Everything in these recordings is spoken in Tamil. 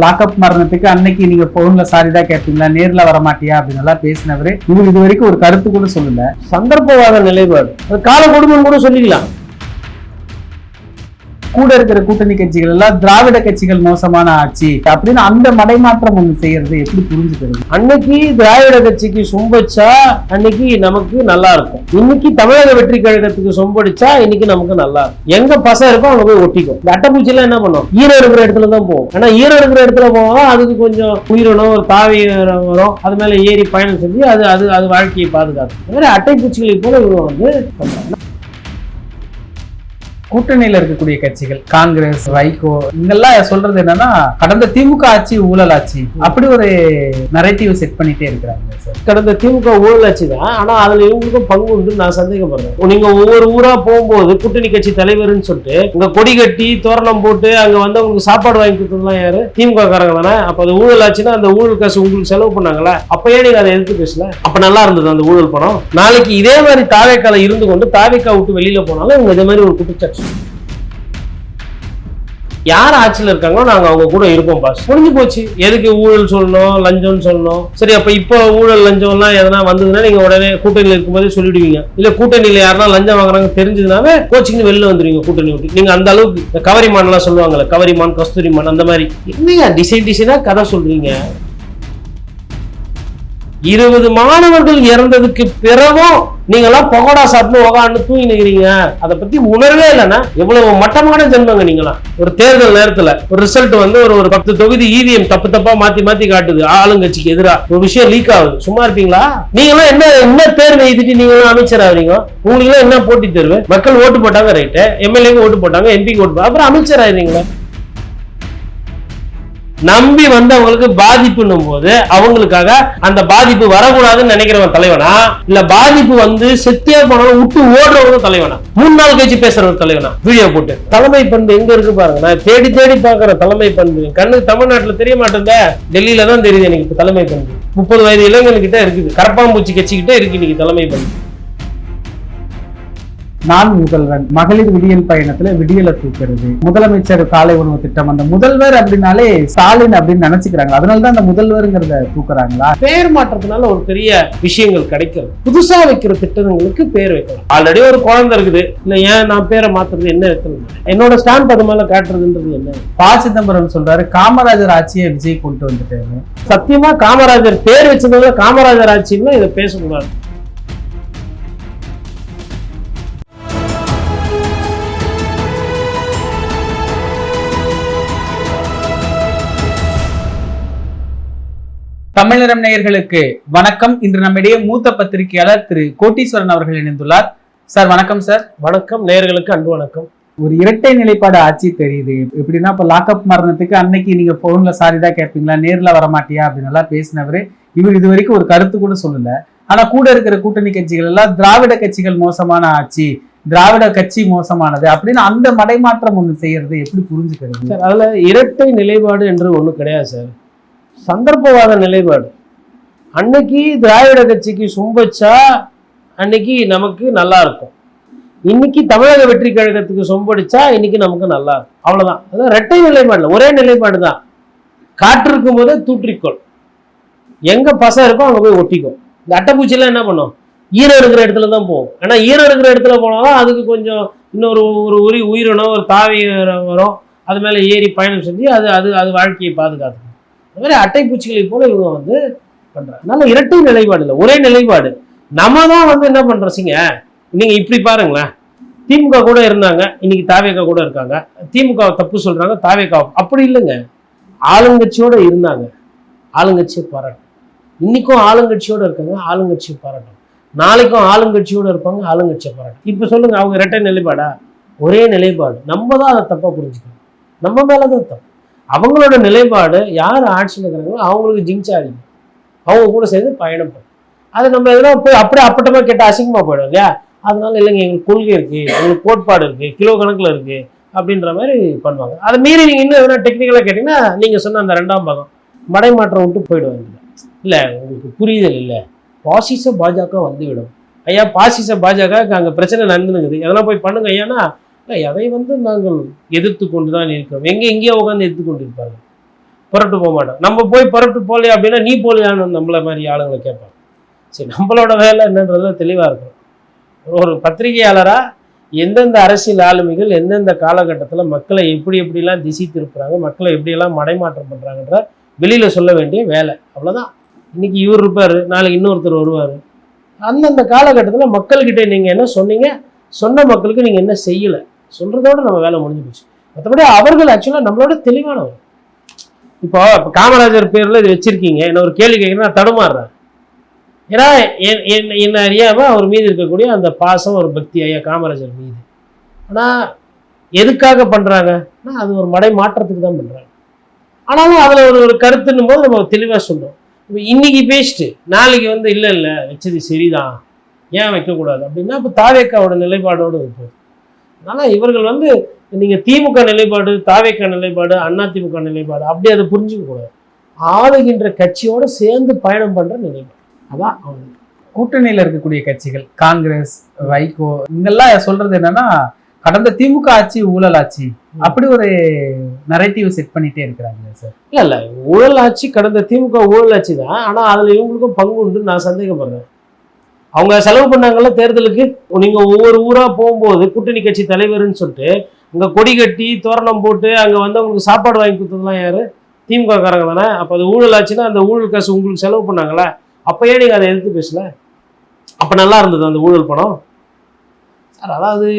லாக்அப் மரணத்துக்கு அன்னைக்கு நீங்க போன்ல சாரி தான் கேட்பீங்களா, நேர்ல வரமாட்டியா அப்படின்னு எல்லாம் பேசினவரு இவர் இது வரைக்கும் ஒரு கருத்து கூட சொல்லல. சந்தர்ப்பவாத நிலைப்பாடு, கால கொடுமைன்னு கூட சொல்லிக்கலாம். கூட இருக்கிற கூட்டணி கட்சிகள் எல்லாம் திராவிட கட்சிகள் மோசமான ஆட்சி அப்படின்னு அந்த மடைமாற்றம் ஒண்ணு செய்யறது எப்படி புரிஞ்சுக்கிறது? அன்னைக்கு திராவிட கட்சிக்கு சொம்படிச்சா அன்னைக்கு நமக்கு நல்லா இருக்கும், இன்னைக்கு தமிழக வெற்றி கழகத்துக்கு சொம்படிச்சா இன்னைக்கு நமக்கு நல்லா இருக்கும். எங்க பசங்க இருக்கோ அங்க போய் ஒட்டிக்கும். இந்த அட்டைப்பூச்சி எல்லாம் என்ன பண்ணும், ஈரம் இருக்கிற இடத்துல தான் போகும். ஆனா ஈரம் இருக்கிற இடத்துல போவோம், அதுக்கு கொஞ்சம் உயிரினம் ஒரு தாவி வரும், அது மேல ஏறி பயணம் செஞ்சு அது அது அது வாழ்க்கையை பாதுகாக்கும். இந்த மாதிரி அட்டைப்பூச்சிகளை போல இவங்க வந்து பண்றாங்க. கூட்டணியில இருக்கக்கூடிய கட்சிகள் காங்கிரஸ், வைகோ இங்கெல்லாம் சொல்றது என்னன்னா கடந்த திமுக ஆட்சி ஊழல் ஆட்சி அப்படி ஒரு நரேட்டிவ் செட் பண்ணிட்டே இருக்கிறாங்க சார். கடந்த திமுக ஊழல் ஆட்சி தான், ஆனா அதுல இவங்களுக்கும் பங்கு உண்டு நான் சந்தேகப்படுறேன். நீங்க ஒவ்வொரு ஊரா போகும்போது கூட்டணி கட்சி தலைவர்னு சொல்லிட்டு உங்க கொடி கட்டி தோரணம் போட்டு அங்க வந்து உங்களுக்கு சாப்பாடு வாங்கி கொடுத்ததுலாம் யாரு? திமுக காரங்க தானே. அப்ப அது ஊழல் ஆச்சுன்னா அந்த ஊழல் காசு உங்களுக்கு செலவு பண்ணாங்களா? அப்பயே நீங்க அதை எதிர்த்து பேசல. அப்ப நல்லா இருந்தது அந்த ஊழல் பணம். நாளைக்கு இதே மாதிரி தாவேக்கால இருந்து கொண்டு தாவேக்கா விட்டு வெளியில போனாலும் இவங்க இதே மாதிரி ஒரு குற்றச்சாட்டு. யார் ஆட்சியில் இருக்காங்களோ நாங்க அவங்க கூட இருப்போம் பாஸ், முடிஞ்சு போச்சு. எதுக்கு ஊழல் சொல்லணும், லஞ்சம்னு சொல்லணும்? சரி, அப்ப இப்போ ஊழல் லஞ்சம் எல்லாம் எதனா வந்ததுன்னா நீங்க உடனே கூட்டணியில் இருக்கும்போதே சொல்லிடுவீங்க. இல்ல கூட்டணியில யாரெல்லாம் லஞ்சம் வாங்குறாங்க தெரிஞ்சதுனாவே கோச்சிங் வெளில வந்துருவீங்க கூட்டணி விட்டு. நீங்க அந்த அளவுக்கு கவரிமான் எல்லாம் சொல்லுவாங்கல்ல, கவரிமான் கஸ்தூரிமான் அந்த மாதிரி என்னையா டிசைனா கதை சொல்றீங்க? 20 மாணவர்கள் இறந்ததுக்கு பிறகும் நீங்களாம் பகோடா சாப்பிட்டு உகான்னு தூங்கி நிக்கிறீங்க. அதை பத்தி உணர்வே இல்லைன்னா எவ்வளவு மட்டமான ஜென்மங்க நீங்களாம். ஒரு தேர்தல் நேரத்துல ஒரு ரிசல்ட் வந்து ஒரு 10 தொகுதி இவிஎம் தப்பா மாத்தி காட்டுது, ஆளுங்கட்சிக்கு எதிராக ஒரு விஷயம் லீக் ஆகுது, சும்மா இருப்பீங்களா? நீங்களாம் என்ன தேர்வு எழுதிட்டு நீங்களும் அமைச்சர் ஆகிறீங்க? உங்களுக்கு எல்லாம் என்ன போட்டி தேர்வு? மக்கள் ஓட்டு போட்டாங்க, ரைட்டு, எம்எல்ஏக்கு ஓட்டு போட்டாங்க, எம்பிக்கு ஓட்டு போட்டாங்க, அப்புறம் அமைச்சர் ஆயிருந்தீங்களா? நம்பி வந்து அவங்களுக்கு பாதிப்புன்னும் போது அவங்களுக்காக அந்த பாதிப்பு வரக்கூடாதுன்னு நினைக்கிறவன் தலைவனா, இல்ல பாதிப்பு வந்து செத்தியா போனாலும் விட்டு ஓடுறவங்க தலைவனா, 3 நாள் கழிச்சு பேசுறவங்க தலைவனா? வீடியோ போட்டு தலைமை பண்பு எங்க இருக்கு பாருங்க. நான் தேடி பாக்குறேன் தலைமை பண்பு. கண்ணுக்கு தமிழ்நாட்டுல தெரிய மாட்டேங்க, டெல்லியில தான் தெரியுது எனக்கு இப்ப தலைமை பண்பு. 30 வயது இளைஞர்கிட்ட இருக்குது, கரப்பாம்பூச்சி கட்சிக்கிட்ட இருக்கு இன்னைக்கு தலைமை பண்பு. நான் முதல்வன் மகளிர் விடியல் பயணத்துல விடியலை தூக்குறது, முதலமைச்சர் காலை உணவு திட்டம், அந்த முதல்வர் அப்படின்னாலே ஸ்டாலின் அப்படின்னு நினைச்சுக்கிறாங்க, அதனாலதான் அந்த முதல்வருங்கிறத தூக்குறாங்களா? பேர் மாற்றத்தினால ஒரு பெரிய விஷயங்கள் கிடைக்கிறது. புதுசா வைக்கிற திட்டங்களுக்கு பேர் வைக்கலாம். ஆல்ரெடி ஒரு குழந்தை இருக்குது, இல்ல ஏன் நான் பேரை மாத்துறது என்ன வைக்கிறது? என்னோட ஸ்டாம்ப் அது மேல காட்டுறதுன்றது என்ன? ப. சிதம்பரம் சொல்றாரு காமராஜர் ஆட்சியை விஜய் கொண்டு வந்துட்டாரு. சத்தியமா காமராஜர் பேர் வச்சதுல காமராஜர் ஆட்சின்னு இதை பேசக்கூடாது. தமிழரம் நேயர்களுக்கு வணக்கம். இன்று நம்மிடையே மூத்த பத்திரிகையாளர் திரு கோட்டீஸ்வரன் அவர்கள் இணைந்துள்ளார். சார் வணக்கம். சார் வணக்கம். நேயர்களுக்கு அன்பு வணக்கம். ஒரு இரட்டை நிலைப்பாடு ஆட்சி தெரியுது. எப்படின்னா இப்ப லாக்அப் மரணத்துக்கு அன்னைக்கு நீங்க போன்ல சாரி தான் கேட்பீங்களா, நேர்ல வரமாட்டியா அப்படின்னு எல்லாம் பேசினவரு இவர் இது வரைக்கும் ஒரு கருத்து கூட சொல்லல. ஆனா கூட இருக்கிற கூட்டணி கட்சிகள் எல்லாம் திராவிட கட்சிகள் மோசமான ஆட்சி, திராவிட கட்சி மோசமானது அப்படின்னு அந்த மடைமாற்றம் ஒண்ணு செய்யறது எப்படி புரிஞ்சுக்கிறது? சார், அதுல இரட்டை நிலைப்பாடு என்று ஒண்ணு கிடையாது சார், சந்தர்ப்பவாத நிலைப்பாடு. அன்னைக்கு திராவிட கட்சிக்கு சொம்படிச்சா அன்னைக்கு நமக்கு நல்லா இருக்கும், இன்னைக்கு தமிழக வெற்றி கழகத்துக்கு சொம்படிச்சா இன்னைக்கு நமக்கு நல்லா இருக்கும், அவ்வளவுதான். அதான் இரட்டை நிலைப்பாடுல ஒரே நிலைப்பாடு தான். காற்று இருக்கும் போதே தூற்றிக்கொள், எங்க பசங்க இருக்கோ அங்க போய் ஒட்டிக்கும். இந்த அட்டைப்பூச்சியெல்லாம் என்ன பண்ணும், ஈரம் இருக்கிற இடத்துல தான் போகும். ஏன்னா ஈரம் இருக்கிற இடத்துல போனாலும் அதுக்கு கொஞ்சம் இன்னொரு உயிரினம் ஒரு தாவி வரும், அது மேல ஏறி பயணம் செஞ்சு அது அது அது வாழ்க்கையை பாதுகாக்கும். இந்த மாதிரி அட்டைப்பூச்சிகளை போல இவங்க வந்து பண்றாங்க. அதனால இரட்டை நிலைப்பாடு இல்லை, ஒரே நிலைப்பாடு. நம்ம தான் வந்து என்ன பண்றீங்க, நீங்க இப்படி பாருங்களேன், திமுக கூட இருந்தாங்க, இன்னைக்கு தாவேக்கா கூட இருக்காங்க. திமுக தப்பு சொல்றாங்க, தாவேக்கா அப்படி இல்லைங்க. ஆளுங்கட்சியோட இருந்தாங்க, ஆளுங்கட்சியை பாராட்டும். இன்னைக்கும் ஆளுங்கட்சியோட இருக்காங்க, ஆளுங்கட்சியை பாராட்டும். நாளைக்கும் ஆளுங்கட்சியோட இருப்பாங்க, ஆளுங்கட்சியை பாராட்டும். இப்ப சொல்லுங்க, அவங்க இரட்டை நிலைப்பாடா? ஒரே நிலைப்பாடு. நம்ம தான் அதை தப்பா புரிஞ்சுக்கணும், நம்ம மேலதான் தப்பு. அவங்களோட நிலைப்பாடு யார் ஆட்சியில் இருக்கிறாங்களோ அவங்களுக்கு ஜிங்சா அடிக்கும், அவங்க கூட சேர்ந்து பயணம் பண்ணும். அதை நம்ம எதனா போய் அப்படியே அப்பட்டமா கேட்ட அசிங்கமா போயிடும் இல்லையா? அதனால இல்லைங்க, எங்களுக்கு கொள்கை இருக்கு, எங்களுக்கு கோட்பாடு இருக்கு, கிலோ கணக்குல இருக்கு அப்படின்ற மாதிரி பண்ணுவாங்க. அதை மீறி நீங்க இன்னும் எதனா டெக்னிக்கலா கேட்டீங்கன்னா நீங்க சொன்ன அந்த 2ஆம் பாகம் மடைமாற்றம் விட்டு போயிடுவாங்க. இல்ல உங்களுக்கு புரிதல் இல்லை, பாசிச பாஜக வந்துவிடும். ஐயா, பாசிச பாஜக அங்க பிரச்சனை நடந்துனுக்குது, எதனா போய் பண்ணுங்க ஐயானா, அதை வந்து நாங்கள் எதிர்த்து கொண்டுதான் இருக்கிறோம். எங்கேயோ உட்காந்து எதிர்த்து கொண்டு இருப்பாங்க. புரட்டு போக மாட்டோம். நம்ம போய் புரட்டு போகலையா அப்படின்னா நீ போலியான்னு நம்மள மாதிரி ஆளுங்களை கேட்பாங்க. சரி, நம்மளோட வேலை என்னன்றதுல தெளிவாக இருக்கும். ஒரு பத்திரிகையாளராக எந்தெந்த அரசியல் ஆளுமைகள் எந்தெந்த காலகட்டத்தில் மக்களை எப்படிலாம் திசை திருப்புறாங்க, மக்களை எப்படியெல்லாம் மடைமாற்றம் பண்ணுறாங்கன்ற வெளியில் சொல்ல வேண்டிய வேலை, அவ்வளோதான். இன்னைக்கு இவர் இருப்பார், நாளைக்கு இன்னொருத்தர் வருவார். அந்தந்த காலகட்டத்தில் மக்கள்கிட்ட நீங்கள் என்ன சொன்னீங்க, சொன்ன மக்களுக்கு நீங்கள் என்ன செய்யலை சொல்கிறதோட நம்ம வேலை முடிஞ்சு போச்சு. மற்றபடி அவர்கள் ஆக்சுவலாக நம்மளோட தெளிவானவர். இப்போ காமராஜர் பேரில் இது வச்சுருக்கீங்க, என்ன ஒரு கேள்வி கேட்குறேன், நான் தடுமாறுறேன். ஏன்னா என்ன அறியாமல் அவர் மீது இருக்கக்கூடிய அந்த பாசம், ஒரு பக்தி ஐயா காமராஜர் மீது. ஆனால் எதுக்காக பண்ணுறாங்கன்னா அது ஒரு மடை மாற்றத்துக்கு தான் பண்ணுறாங்க. ஆனாலும் அதில் ஒரு கருத்துன்னும் போது நம்ம தெளிவாக சொல்கிறோம். இப்போ இன்னைக்கு பேசிட்டு நாளைக்கு வந்து இல்லை வச்சது சரிதான், ஏன் வைக்கக்கூடாது அப்படின்னா இப்போ தாவேக்காவோட நிலைப்பாடோடு இருக்குது. அதனால் இவர்கள் வந்து நீங்கள் திமுக நிலைப்பாடு, தாவேக்கா நிலைப்பாடு, அதிமுக நிலைப்பாடு அப்படி அதை புரிஞ்சுக்கக்கூடாது. ஆளுகின்ற கட்சியோடு சேர்ந்து பயணம் பண்ணுற நிலைப்பாடு. அதான் கூட்டணியில இருக்கக்கூடிய கட்சிகள் காங்கிரஸ், வைகோ இங்கெல்லாம் சொல்றது என்னன்னா கடந்த திமுக ஆட்சி ஊழல் ஆட்சி, அப்படி ஒரு நரேட்டிவ் செட் பண்ணிட்டே இருக்கிறாங்க சார். இல்ல ஊழல் ஆட்சி, கடந்த திமுக ஊழல் ஆட்சி தான். ஆனா அதுல இவங்களுக்கும் பங்கு உண்டு நான் சந்தேகப்படுறேன். அவங்க செலவு பண்ணாங்கல்ல தேர்தலுக்கு. நீங்க ஒவ்வொரு ஊரா போகும்போது கூட்டணி கட்சி தலைவர்னு சொல்லிட்டு அங்க கொடி கட்டி தோரணம் போட்டு அங்க வந்து அவங்களுக்கு சாப்பாடு வாங்கி கொடுத்ததுலாம் யாரு? திமுக காரங்க தானே. அப்ப அது ஊழல் ஆச்சுன்னா அந்த ஊழல் காசு உங்களுக்கு செலவு பண்ணாங்களா? அப்போ ஏன் நீங்கள் அதை எதிர்த்து பேசல? அப்போ நல்லா இருந்தது அந்த ஊழல் பணம் சார். அதாவது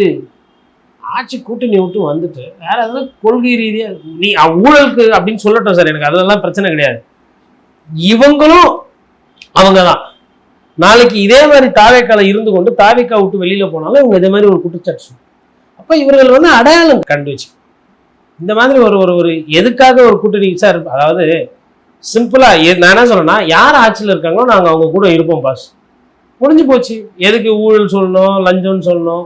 ஆட்சி கூட்டணி விட்டு வந்துட்டு வேற எதுனா கொள்கை ரீதியாக நீ ஊழலுக்கு அப்படின்னு சொல்லட்டும் சார், எனக்கு அதெல்லாம் பிரச்சனை கிடையாது. இவங்களும் அவங்க தான் நாளைக்கு இதே மாதிரி தாவேக்கால இருந்து கொண்டு தாவேக்கா விட்டு வெளியில் போனாலும் இவங்க இதே மாதிரி ஒரு குற்றச்சாட்டு. அப்போ இவர்கள் வந்து அடையாளம் கண்டு வச்சு இந்த மாதிரி ஒரு எதுக்காக ஒரு கூட்டணி சார்? அதாவது சிம்பிளா நான் என்ன சொல்றேன்னா, யார் ஆட்சியில் இருக்காங்களோ நாங்கள் அவங்க கூட இருப்போம் பாஸ், முடிஞ்சு போச்சு. எதுக்கு ஊழல் சொல்லணும், லஞ்சம்னு சொல்லணும்?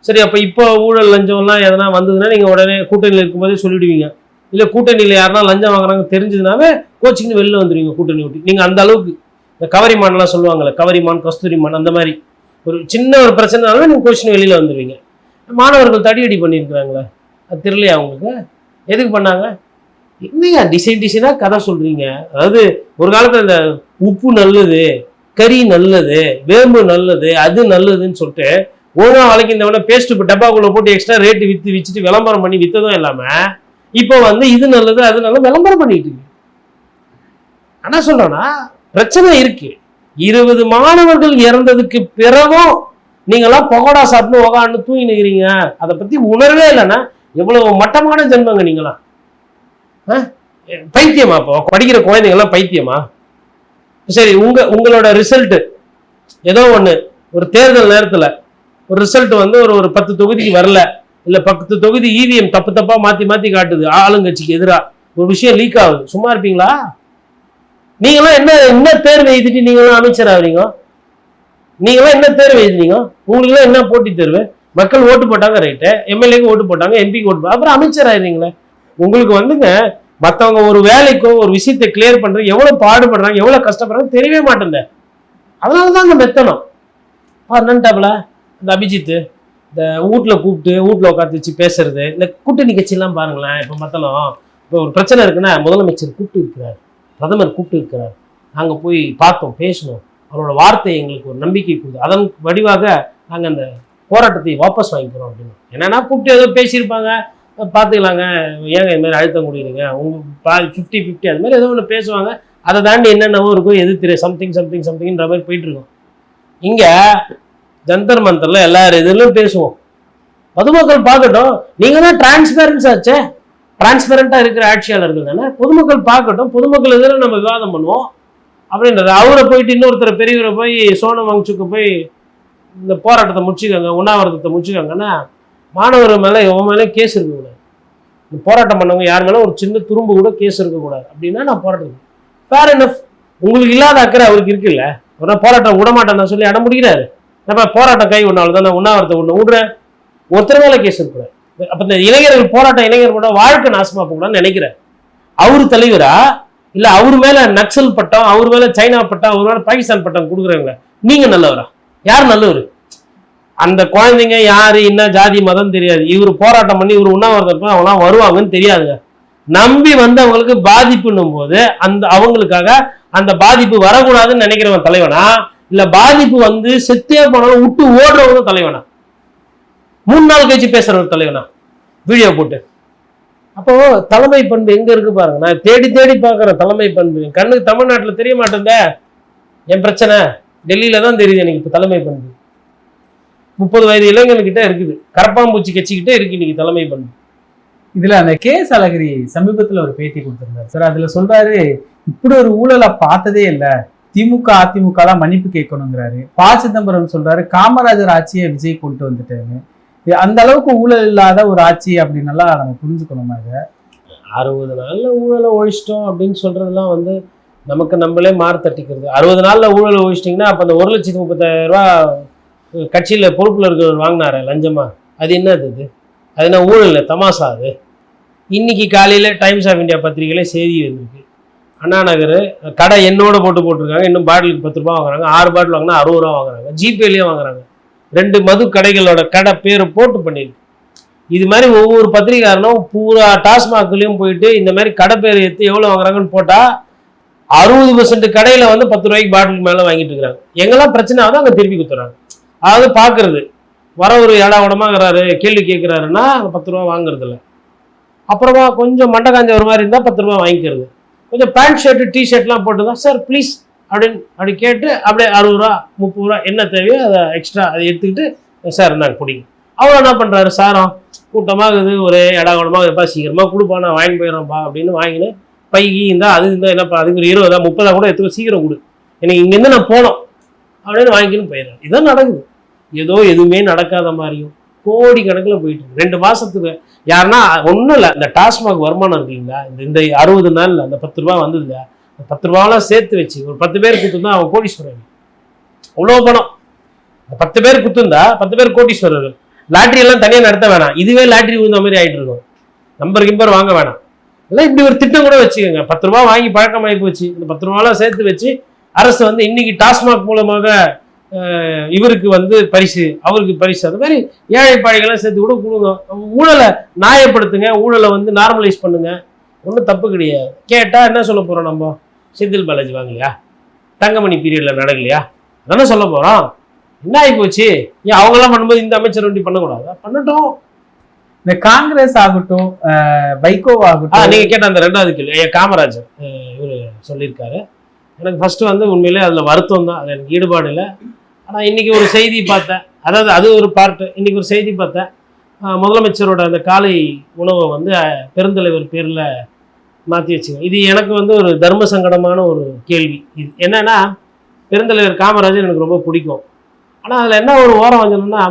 சரி, அப்போ இப்போ ஊழல் லஞ்சம்லாம் எதனா வந்ததுன்னா நீங்கள் உடனே கூட்டணியில் இருக்கும்போதே சொல்லிடுவீங்க. இல்லை கூட்டணியில் யாருன்னா லஞ்சம் வாங்குறாங்க தெரிஞ்சதுனாவே கோச்சிங்னு வெளில வந்துடுவீங்க கூட்டணி விட்டு. நீங்கள் அந்த அளவுக்கு இந்த கவரிமான்லாம் சொல்லுவாங்கல்ல, கவரிமான் கஸ்தூரிமான் அந்த மாதிரி ஒரு சின்ன ஒரு பிரச்சனைனாலும் நீங்கள் கோச்சிங் வெளியில் வந்துடுவீங்க. மாணவர்கள் தடியடி பண்ணியிருக்கிறாங்களே, அது தெரியலையா அவங்களுக்கு? எதுக்கு பண்ணாங்க? என்னங்க டிசைனாக கதை சொல்றீங்க? அதாவது ஒரு காலத்துல இந்த உப்பு நல்லது, கறி நல்லது, வேம்பு நல்லது, அது நல்லதுன்னு சொல்லிட்டு ஒழுங்கா வளைக்கின்றவன பேஸ்ட் டப்பாக்குள்ள போட்டு எக்ஸ்ட்ரா ரேட்டு வித்துட்டு விளம்பரம் பண்ணி வித்ததும் இல்லாம இப்போ வந்து இது நல்லது அது நல்லது விளம்பரம் பண்ணிட்டு இருக்கு. ஆனா சொல்றேன்னா பிரச்சனை இருக்கு. 20 மாணவர்கள் இறந்ததுக்கு பிறகும் நீங்களாம் பகோடா சாப்பிட்டு உக்காந்து தூங்கி நிற்கிறீங்க. அதை பத்தி உணர்வே இல்லைன்னா எவ்வளவு மட்டமான ஜென்மங்க நீங்களாம். பைத்தியமா? இப்போ படிக்கிற குழந்தைங்கள்லாம் பைத்தியமா? சரி, உங்களோட ரிசல்ட் ஏதோ ஒன்று ஒரு தேர்தல் நேரத்தில் ஒரு ரிசல்ட் வந்து ஒரு 10 தொகுதிக்கு வரல, இல்லை 10 தொகுதி இவிஎம் தப்பா மாற்றி காட்டுது, ஆளுங்கட்சிக்கு எதிராக ஒரு விஷயம் லீக் ஆகுது, சும்மா இருப்பீங்களா? நீங்களாம் என்ன தேர்வு எழுதிட்டு நீங்களாம் அமைச்சர் ஆகிறீங்க? நீங்களாம் என்ன தேர்வு எழுதினீங்க? உங்களுக்குலாம் என்ன போட்டி தேர்வு? மக்கள் ஓட்டு போட்டாங்க, ரைட்டு, எம்எல்ஏக்கு ஓட்டு போட்டாங்க, எம்பிக்கு ஓட்டு போட்டாங்க, அப்புறம் அமைச்சர் ஆயிருங்களே. உங்களுக்கு வந்துங்க மற்றவங்க ஒரு வேலைக்கோ ஒரு விஷயத்தை கிளியர் பண்றது எவ்வளவு பாடுபடுறாங்க, எவ்வளவு கஷ்டப்படுறாங்க தெரியவே மாட்டேன். அதனாலதான் அந்த மெத்தனம் என்னன்ட்டாப்ல இந்த அபிஜித் இந்த வீட்டில் கூப்பிட்டு வீட்டில் உட்காந்து வச்சு பேசுறது, இந்த கூட்டணி கட்சியெல்லாம் பாருங்களேன். இப்போ மத்தளம் இப்போ ஒரு பிரச்சனை இருக்குன்னா முதலமைச்சர் கூப்பிட்டு இருக்கிறார், பிரதமர் கூப்பிட்டு இருக்கிறார், நாங்கள் போய் பார்த்தோம், பேசணும், அவரோட வார்த்தை எங்களுக்கு ஒரு நம்பிக்கை கொடுது, அதன் வடிவாக நாங்கள் அந்த போராட்டத்தை வாபஸ் வாங்கிக்கிறோம் அப்படின்னு. என்னன்னா கூப்பிட்டு ஏதோ பேசியிருப்பாங்க, பார்த்துக்கலாங்க, ஏங்க இது மாதிரி அழுத்தம் கொடுக்குறீங்க, உங்கள் 50-50 அது மாதிரி ஏதோ ஒன்று பேசுவாங்க. அதை தாண்டி என்னென்னவோ இருக்கும், எது தெரியும், சம்திங்ன்ற மாதிரி போயிட்டு இருக்கோம். இங்கே ஜந்தர் மந்தர்ல எல்லாரும் இதுலையும் பேசுவோம், பொதுமக்கள் பார்க்கட்டும். நீங்க தான் டிரான்ஸ்பேரன்ஸ் ஆச்சே, டிரான்ஸ்பேரண்டா இருக்கிற ஆட்சியாளர்கள் தானே, பொதுமக்கள் பார்க்கட்டும், பொதுமக்கள் இதில் நம்ம விவாதம் பண்ணுவோம் அப்படின்றது. அவரை போயிட்டு இன்னொருத்தர் பெரியவரை போய் சோனம் வாங்சுக்கு போய் இந்த போராட்டத்தை முடிச்சுக்கோங்க, உண்ணாவிரதத்தை முடிச்சுக்கோங்கன்னா மாணவர் மேலே எவன் மேலே கேஸ் இருக்கக்கூடாது, இந்த போராட்டம் பண்ணவங்க யார் மேலே ஒரு சின்ன துரும்பு கூட கேஸ் இருக்கக்கூடாது அப்படின்னா நான் போராட்டம் ஃபேர் எனஃப். உங்களுக்கு இல்லாத அக்கறை அவருக்கு இருக்குல்ல, ஒரு போராட்டம் விடமாட்டேன் நான் சொல்லி அடம் முடிக்கிறாரு. நம்ம போராட்டம் கை ஒன்றாலும் தான் நான் உண்ணாவிரத்தை விடுறேன், ஒருத்தர் மேலே கேஸ் இருக்கக்கூடாது. அப்போ இந்த இளைஞர்கள் போராட்டம் இளைஞர் கூட வாழ்க்கை நாசமா போகக்கூடாதுன்னு நினைக்கிறேன். அவரு தலைவரா இல்லை அவர் மேலே நக்சல் பட்டம், அவர் மேலே சைனா பட்டம், அவர் மேலே பாகிஸ்தான் பட்டம் கொடுக்குறவங்க நீங்க நல்லவரா? யார் நல்லவர்? அந்த குழந்தைங்க யாரு, என்ன ஜாதி மதம் தெரியாது, இவர் போராட்டம் பண்ணி இவர் உண்ணாவிரதம் அவங்களாம் வருவாங்கன்னு தெரியாதுங்க. நம்பி வந்து அவங்களுக்கு பாதிப்புன்னும் போது அவங்களுக்காக அந்த பாதிப்பு வரக்கூடாதுன்னு நினைக்கிறவன் தலைவனா, இல்ல பாதிப்பு வந்து செத்தே போனாலும் விட்டு ஓடுறவங்க தலைவனா, 3 நாள் கழிச்சு பேசுறவர் தலைவனா வீடியோ போட்டு? அப்போ தலைமை பண்பு எங்க இருக்கு பாருங்க. நான் தேடி தேடி பார்க்கறேன் தலைமை பண்பு. கண்ணுக்கு தமிழ்நாட்டுல தெரிய மாட்டேன். என் பிரச்சனை டெல்லியில தான் தெரியுது எனக்கு இப்ப தலைமை பண்பு. 30 வயது இளைஞர்கிட்ட இருக்குது, கரப்பாம்பூச்சி கட்சிக்கிட்டே இருக்கு இன்னைக்கு தலைமை பண்பு. இதுல அந்த கேஸ் அழகிரி சமீபத்துல ஒரு பேட்டி கொடுத்திருந்தாரு சார். அதுல சொல்றாரு, இப்படி ஒரு ஊழலை பார்த்ததே இல்லை, திமுக அதிமுக தான் மன்னிப்பு கேட்கணுங்கிறாரு. ப. சிதம்பரம் சொல்றாரு, காமராஜர் ஆட்சியை விஜய் கொண்டு வந்துட்டேன்னு. அந்த அளவுக்கு ஊழல் இல்லாத ஒரு ஆட்சி அப்படின்னு நம்ம புரிஞ்சுக்கணும். அதை 60 நாள்ல ஊழலை ஒழிச்சிட்டோம் அப்படின்னு சொல்றதெல்லாம் வந்து நமக்கு நம்மளே மாறு தட்டிக்கிறது. 60 நாள்ல ஊழலை ஒழிச்சிட்டிங்கன்னா அப்ப அந்த 1,30,000 ரூபாய் கட்சியில பொறுப்புல இருக்கிறவர் வாங்கினாரு லஞ்சமா, அது என்னது? அது என்ன ஊழல்? தமாசா அது. இன்னைக்கு காலையில டைம்ஸ் ஆஃப் இந்தியா பத்திரிகையில செய்தி வந்திருக்கு, அண்ணா நகர் கடை என்னோட போட்டிருக்காங்க, இன்னும் பாட்டிலுக்கு 10 ரூபா வாங்குறாங்க, 6 பாட்டில் வாங்கினா 60 ரூபா வாங்குறாங்க, ஜிபேலயே வாங்குறாங்க. 2 மது கடைகளோட கடை பேரை போட்டு பண்ணிருக்கு. இது மாதிரி ஒவ்வொரு பத்திரிகாரனும் பூரா டாஸ்மாக்லயும் போயிட்டு இந்த மாதிரி கடை பேர் எடுத்து எவ்வளவு வாங்குறாங்கன்னு போட்டா 60% கடையில வந்து 10 ரூபாய்க்கு பாட்டிலுக்கு மேல வாங்கிட்டு இருக்கிறாங்க. எங்கெல்லாம் பிரச்சனை ஆகுதோ அங்க திருப்பி கொடுத்துறாங்க. அதாவது பாக்குறது வர ஒரு ஏடா உடமாங்கிறாரு, கேள்வி கேட்கிறாருன்னா 10 ரூபா வாங்குறது இல்லை. அப்புறமா கொஞ்சம் மண்டை காஞ்ச ஒரு மாதிரி இருந்தா 10 ரூபா வாங்கிக்கிறது. கொஞ்சம் பேண்ட் ஷர்ட் டிஷர்ட்லாம் போட்டுதான் சார் ப்ளீஸ் அப்படி கேட்டு அப்படியே 60 ரூபா 30 ரூபா என்ன தேவையோ அதை எக்ஸ்ட்ரா அதை எடுத்துக்கிட்டு சார் நாங்கள் பிடிக்கும். அவர் என்ன பண்றாரு, சாரம் கூட்டமாக இருக்குது, ஒரே இடகுடமாக எப்பா சீக்கிரமா கொடுப்பா, நான் வாங்கி போயிடுறோம்ப்பா அப்படின்னு வாங்கினு பைகி இருந்தா அது இருந்தால் என்னப்பா அதுக்கு ஒரு 20 30 கூட எடுத்துக்க, சீக்கிரம் கொடு, எனக்கு இங்கேருந்து நான் போனோம் அப்படின்னு வாங்கின்னு போயிடுறேன். இதான் நடக்குது. ஏதோ எதுவுமே நடக்காத மாதிரியும் கோடி கணக்கில் போயிட்டு இருக்கு. 2 மாசத்துக்கு யாருன்னா ஒன்றும் இல்லை, இந்த டாஸ்மாக் வருமானம் இருக்குங்களா, இந்த 60 நாள்ல அந்த 10 ரூபா வந்தது இல்லையா, 10 ரூபாவெல்லாம் சேர்த்து வச்சு ஒரு 10 பேர் குத்துந்தா அவன் கோடீஸ்வரர். அவ்வளோ பணம் 10 பேர் குத்துந்தா 10 பேர் கோடீஸ்வரர்கள். லாட்ரி எல்லாம் தனியாக நடத்த வேணாம், இதுவே லாட்ரி விழுந்த மாதிரி ஆயிட்டு இருக்கும். நம்பர் கிம்பர் வாங்க வேணாம், எல்லாம் இப்படி ஒரு திட்டம் கூட வச்சுக்கோங்க. 10 ரூபா வாங்கி பழக்கமாகி போச்சு. இந்த 10 ரூபாலாம் சேர்த்து வச்சு அரசு வந்து இன்னைக்கு டாஸ்மாக் மூலமாக இவருக்கு வந்து பரிசு, அவருக்கு பரிசு, அது மாதிரி ஏழை பாழைகள்லாம் சேர்த்து கூட கொடுங்க. ஊழலை நியாயப்படுத்துங்க, ஊழலை வந்து நார்மலைஸ் பண்ணுங்க, ஒன்றும் தப்பு கிடையாது. கேட்டால் என்ன சொல்ல போகிறோம், நம்ம செந்தில் பாலாஜி வாங்கலையா, தங்கமணி பீரியடில் நடக்கலையா, அதானே சொல்ல போகிறோம். என்ன ஆகி போச்சு, ஏன் அவங்களாம் பண்ணும்போது இந்த அமைச்சர் வண்டி பண்ணக்கூடாதா? பண்ணட்டும். இந்த காங்கிரஸ் ஆகட்டும் வைகோ ஆகட்டும், நீங்க கேட்ட அந்த 2வது கேள்வி காமராஜர் இவர் சொல்லியிருக்காரு. எனக்கு ஃபர்ஸ்ட் வந்து உண்மையிலே அதுல வருத்தம் தான், அது எனக்கு ஈடுபாடு இல்லை. ஆனா இன்னைக்கு ஒரு செய்தி பார்த்தேன், அதாவது அது ஒரு பார்ட்டு. இன்னைக்கு ஒரு செய்தி பார்த்தேன், முதலமைச்சரோட அந்த காலை உணவை வந்து பெருந்தலைவர் பேர்ல மாற்றி வச்சுங்க. இது எனக்கு வந்து ஒரு தர்ம சங்கடமான ஒரு கேள்வி. இது என்னன்னா, பெருந்தலைவர் காமராஜர் எனக்கு ரொம்ப பிடிக்கும். ஆனால் அதில் என்ன ஒரு ஓரம் வந்தோம்னா,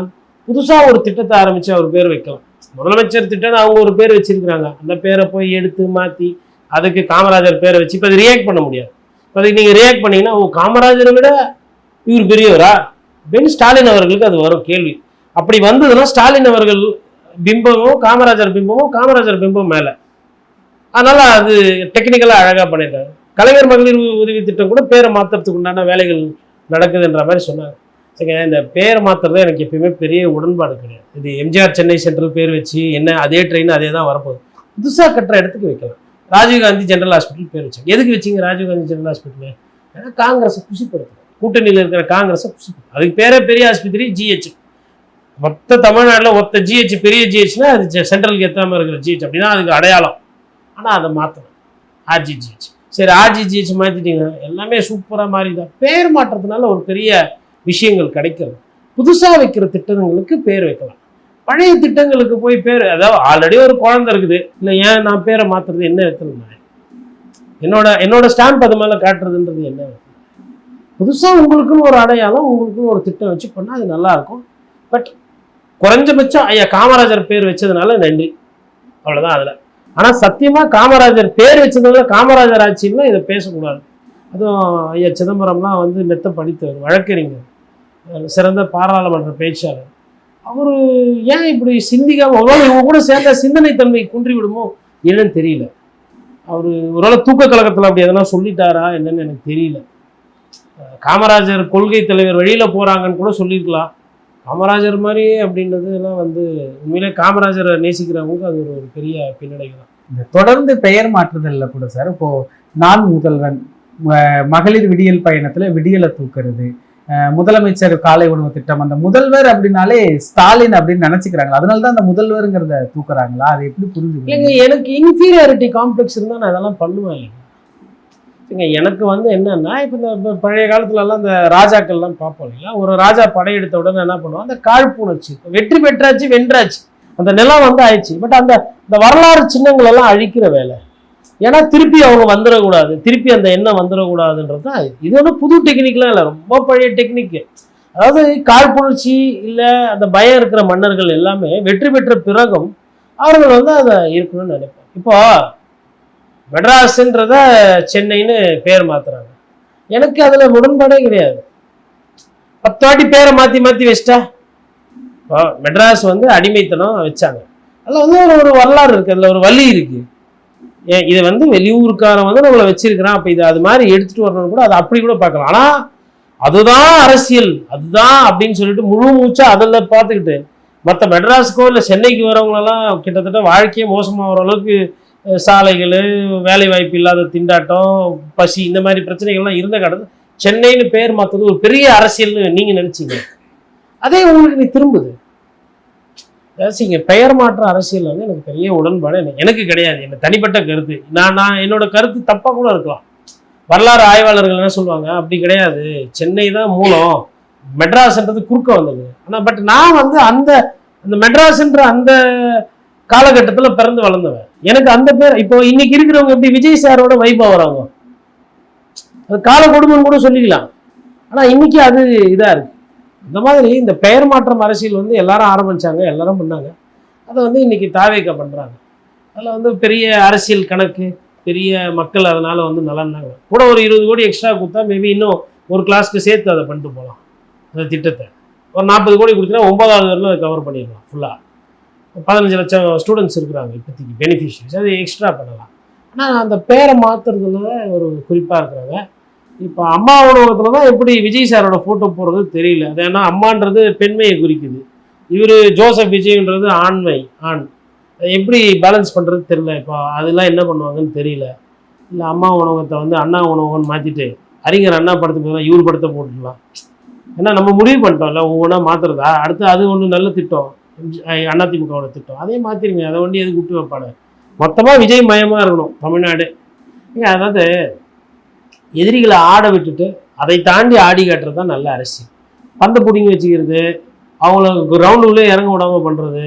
புதுசாக ஒரு திட்டத்தை ஆரம்பித்து அவர் பேர் வைக்கலாம். முதலமைச்சர் திட்டம் அவங்க ஒரு பேர் வச்சிருக்கிறாங்க, அந்த பேரை போய் எடுத்து மாற்றி அதுக்கு காமராஜர் பேரை வச்சு இப்போ அது ரியாக்ட் பண்ண முடியாது. இப்போ அதுக்கு நீங்கள் ரியாக்ட் பண்ணீங்கன்னா, ஓ காமராஜரை விட இவர் பெரியவரா அப்படின்னு ஸ்டாலின் அவர்களுக்கு அது வரும் கேள்வி. அப்படி வந்ததுன்னா ஸ்டாலின் அவர்கள் பிம்பமும் காமராஜர் பிம்பம் மேலே. அதனால அது டெக்னிக்கலாக அழகாக பண்ணியிருக்காங்க. கலைஞர் மகளிர் உதவி திட்டம் கூட பேரை மாற்றுறதுக்கு உண்டான வேலைகள் நடக்குதுன்ற மாதிரி சொன்னாங்க. சரிங்க, இந்த பேரை மாற்றுறது எனக்கு எப்பயுமே பெரிய உடன்பாடு கிடையாது. இது எம்ஜிஆர் சென்னை சென்ட்ரல் பேர் வச்சு என்ன அதே ட்ரெயின் அதே தான் வரப்போகுது. புதுசாக கட்டுற இடத்துக்கு வைக்கலாம். ராஜீவ்காந்தி ஜெனரல் ஹாஸ்பிட்டல் பேர் வச்சாங்க. எதுக்கு வச்சிங்க ராஜீவ்காந்தி ஜெனரல் ஹாஸ்பிட்டல்? ஏன்னா காங்கிரஸை குசிப்படுத்தும், கூட்டணியில் இருக்கிற காங்கிரஸை குசிப்படுத்தும். அதுக்கு பேரே பெரிய ஆஸ்பத்திரி ஜிஹெச். மொத்த தமிழ்நாட்டில் ஒத்த ஜிஹெச் பெரிய ஜிஹெச்னா அது சென்ட்ரலுக்கு எத்தாமல் இருக்கிற ஜிஹெச், அப்படின்னா அதுக்கு அடையாளம். ஆனால் அதை மாற்றணும், ஆர்ஜிஜிஹெச். சரி, ஆர்ஜிஜிஹெச் மாற்றிட்டீங்க, எல்லாமே சூப்பராக மாறிதான். பேர் மாற்றத்தினால ஒரு பெரிய விஷயங்கள் கிடைக்கிறது. புதுசாக வைக்கிற திட்டங்களுக்கு பேர் வைக்கலாம், பழைய திட்டங்களுக்கு போய் பேர், அதாவது ஆல்ரெடி ஒரு குழந்தை இருக்குது இல்லை, ஏன் நான் பேரை மாற்றுறது என்ன வைக்கணும்? என்னோட ஸ்டாம்ப் அது மேலே காட்டுறதுன்றது என்ன? புதுசாக உங்களுக்குன்னு ஒரு அடையாளம், உங்களுக்குன்னு ஒரு திட்டம் வச்சு பண்ணால் அது நல்லாயிருக்கும். பட் குறைஞ்சபட்சம் ஐயா காமராஜர் பேர் வச்சதுனால நன்றி, அவ்வளோதான் அதில். ஆனால் சத்தியமாக காமராஜர் பேர் வச்சதுனால காமராஜர் ஆட்சின்னா இதை பேசக்கூடாது. அதுவும் ஐயா சிதம்பரம்லாம் வந்து மெத்த படித்தவர், வழக்கறிஞர், சிறந்த பாராளுமன்ற பேச்சாளர். அவர் ஏன் இப்படி சிந்திக்காம, ஒருவேளை இவங்க கூட சேர்ந்த சிந்தனை தன்மை குன்றி விடுமோ என்னன்னு தெரியல. அவர் ஒருவேளை தூக்க கழகத்தில் அப்படி எதனா சொல்லிட்டாரா என்னன்னு எனக்கு தெரியல. காமராஜர் கொள்கை தலைவர் வழியில் போகிறாங்கன்னு கூட சொல்லியிருக்கலாம். காமராஜர் மாதிரி அப்படின்றது எல்லாம் வந்து உண்மையிலே காமராஜரை நேசிக்கிறவங்களுக்கு அது ஒரு பெரிய பின்னடைவு தான். இந்த தொடர்ந்து பெயர் மாற்றுதல்ல கூட சார், இப்போ நான் முதல்வன், மகளிர் விடியல் பயணத்துல விடியலை தூக்குறது, முதலமைச்சர் காலை உணவு திட்டம், அந்த முதல்வர் அப்படின்னாலே ஸ்டாலின் அப்படின்னு நினைச்சுக்கிறாங்க, அதனாலதான் அந்த முதல்வருங்கிறத தூக்குறாங்களா? அதை எப்படி புரிஞ்சுக்க? இல்லைங்க, எனக்கு இன்ஃபீரியாரிட்டி காம்ப்ளெக்ஸ் இருந்தால் நான் இதெல்லாம் பண்ணுவேன் இல்லைங்க. எனக்கு வந்து என்னன்னா, இப்போ இந்த பழைய காலத்துலலாம் இந்த ராஜாக்கள்லாம் பார்ப்போம் இல்லைங்களா, ஒரு ராஜா படையெடுத்த உடனே என்ன பண்ணுவோம், அந்த காழ்ப்புணர்ச்சி, வெற்றி பெற்றாச்சு வென்றாச்சு, அந்த நிலம் வந்து ஆயிடுச்சு, பட் அந்த வரலாறு சின்னங்கள் எல்லாம் அழிக்கிற வேலை. ஏன்னா திருப்பி அவங்க வந்துடக்கூடாது, திருப்பி அந்த எண்ணம் வந்துடக்கூடாதுன்றது தான் இது. ஒன்று புது டெக்னிக்லாம் இல்லை, ரொம்ப பழைய டெக்னிக்கு. அதாவது காழ்ப்புணர்ச்சி இல்லை அந்த பயம் இருக்கிற மன்னர்கள் எல்லாமே வெற்றி பெற்ற பிறகும் அவர்கள் வந்து அதை இருக்கணும்னு நினைப்பாங்க. இப்போ மெட்ராஸ்ன்றத சென்னைன்னு பேர் மாத்துறாங்க, எனக்கு அதுல உடன்பாடே கிடையாது. 10 வாட்டி பேரை மாத்தி மாத்தி வச்சிட்டா, மெட்ராஸ் வந்து அடிமைத்தனம் வச்சாங்க, அதில் வந்து ஒரு வரலாறு இருக்கு, அதில் ஒரு வழி இருக்கு. இதை வந்து வெளியூருக்காரன் வந்து நம்மளை வச்சிருக்கிறான், அப்போ இதை அது மாதிரி எடுத்துட்டு வரணும் கூட அதை அப்படி கூட பார்க்கலாம். ஆனால் அதுதான் அரசியல், அதுதான் அப்படின்னு சொல்லிட்டு முழு மூச்சா அதில் பார்த்துக்கிட்டு மற்ற மெட்ராஸுக்கோ இல்லை சென்னைக்கு வரவங்களெல்லாம் கிட்டத்தட்ட வாழ்க்கையே மோசமாகிற அளவுக்கு சாலைகள், வேலை வாய்ப்பு இல்லாத திண்டாட்டம், பசி, இந்த மாதிரி பிரச்சனைகள்லாம் இருந்த கடந்து சென்னைன்னு பேர் மாற்றுறது ஒரு பெரிய அரசியல்னு நீங்கள் நினச்சிங்க. அதே உங்களுக்கு நீ திரும்புது. இங்கே பெயர் மாற்ற அரசியல் வந்து எனக்கு பெரிய உடன்பாடு எனக்கு கிடையாது. எனக்கு தனிப்பட்ட கருத்து, நான் என்னோட கருத்து தப்பாக கூட இருக்கலாம். வரலாறு ஆய்வாளர்கள் என்ன சொல்லுவாங்க, அப்படி கிடையாது, சென்னை தான் மூலம், மெட்ராஸ்ன்றது குறுக்க வந்தது. ஆனால் பட் நான் வந்து அந்த மெட்ராஸ்ன்ற அந்த காலகட்டத்தில் பிறந்து வளர்ந்தவன், எனக்கு அந்த பேர். இப்போ இன்னைக்கு இருக்கிறவங்க எப்படி விஜய் சாரோட வைபா வராங்க, அது கால கொடுமைன்னு கூட சொல்லிக்கலாம். ஆனால் இன்னைக்கு அது இதாக இருக்கு. இந்த மாதிரி இந்த பெயர் மாற்றம் அரசியல் வந்து எல்லாரும் ஆரம்பிச்சாங்க, எல்லாரும் பண்ணாங்க, அதை வந்து இன்னைக்கு தாவேக்கா பண்ணுறாங்க. அதில் வந்து பெரிய அரசியல் கணக்கு, பெரிய மக்கள் அதனால வந்து நலன்னாங்க. கூட ஒரு 20 கோடி எக்ஸ்ட்ரா கொடுத்தா மேபி இன்னும் ஒரு கிளாஸ்க்கு சேர்த்து அதை பண்ணிட்டு போகலாம். அந்த திட்டத்தை ஒரு 40 கோடி கொடுத்தா 9வது வரலும் அதை கவர் பண்ணிடலாம் ஃபுல்லாக. 15 லட்சம் ஸ்டூடெண்ட்ஸ் இருக்கிறாங்க இப்போதைக்கு பெனிஃபிஷரிஸ், அது எக்ஸ்ட்ரா பண்ணலாம். ஆனால் அந்த பேரை மாற்றுறதுல ஒரு குறிப்பாக இருக்கிறாங்க. இப்போ அம்மா உணவகத்தில் தான் எப்படி விஜய் சாரோட ஃபோட்டோ போடுறது தெரியல. அது ஏன்னா அம்மான்றது பெண்மையை குறிக்குது, இவர் ஜோசப் விஜய்ன்றது ஆண்மை, ஆண். எப்படி பேலன்ஸ் பண்ணுறது தெரியல. இப்போ அதெல்லாம் என்ன பண்ணுவாங்கன்னு தெரியல. இல்லை அம்மா உணவகத்தை வந்து அண்ணா உணவகம்னு மாற்றிட்டு அறிஞர் அண்ணா படத்துக்கு தான் இவர் படத்தை போட்டுடலாம். ஏன்னா நம்ம முடிவு பண்ணிட்டோம்ல ஒவ்வொன்றா மாற்றுறதா. அடுத்து அது ஒன்று நல்ல திட்டம், அதிமுகவோட திட்டம், அதே மாற்றிருங்க. அதை ஒண்டி எதுக்கு விட்டு வைப்பாடு. மொத்தமாக விஜய் மயமாக இருக்கணும் தமிழ்நாடு. அதாவது எதிரிகளை ஆட விட்டுட்டு அதை தாண்டி ஆடி காட்டுறது தான் நல்ல அரசியல். பந்தை பிடிங்கி வச்சுக்கிறது, அவங்கள கிரவுண்டுக்குள்ளே இறங்க விடாமல் பண்ணுறது.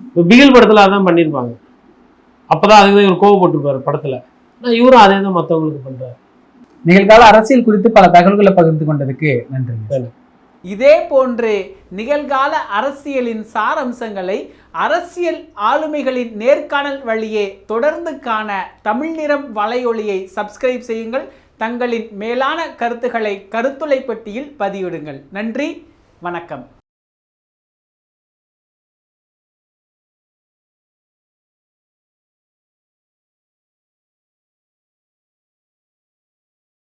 இப்போ பிகில் படத்தில் அதான் பண்ணியிருப்பாங்க. அப்போ தான் அதுக்கு தான் இவர் கோவப்பட்டிருப்பார் படத்தில். ஆனால் இவரும் அதே தான் மற்றவங்களுக்கு பண்ணுறாரு. நிகழ்கால அரசியல் குறித்து பல தகவல்களை பகிர்ந்து கொண்டதுக்கு நன்றி. இதே போன்று நிகழ்கால அரசியலின் சாரம்சங்களை அரசியல் ஆளுமைகளின் நேர்காணல் வழியே தொடர்ந்து காண தமிழ் நிறம் வலையொலியை சப்ஸ்கிரைப் செய்யுங்கள். தங்களின் மேலான கருத்துக்களை கருத்துளை பெட்டியில் பதிவிடுங்கள். நன்றி, வணக்கம்.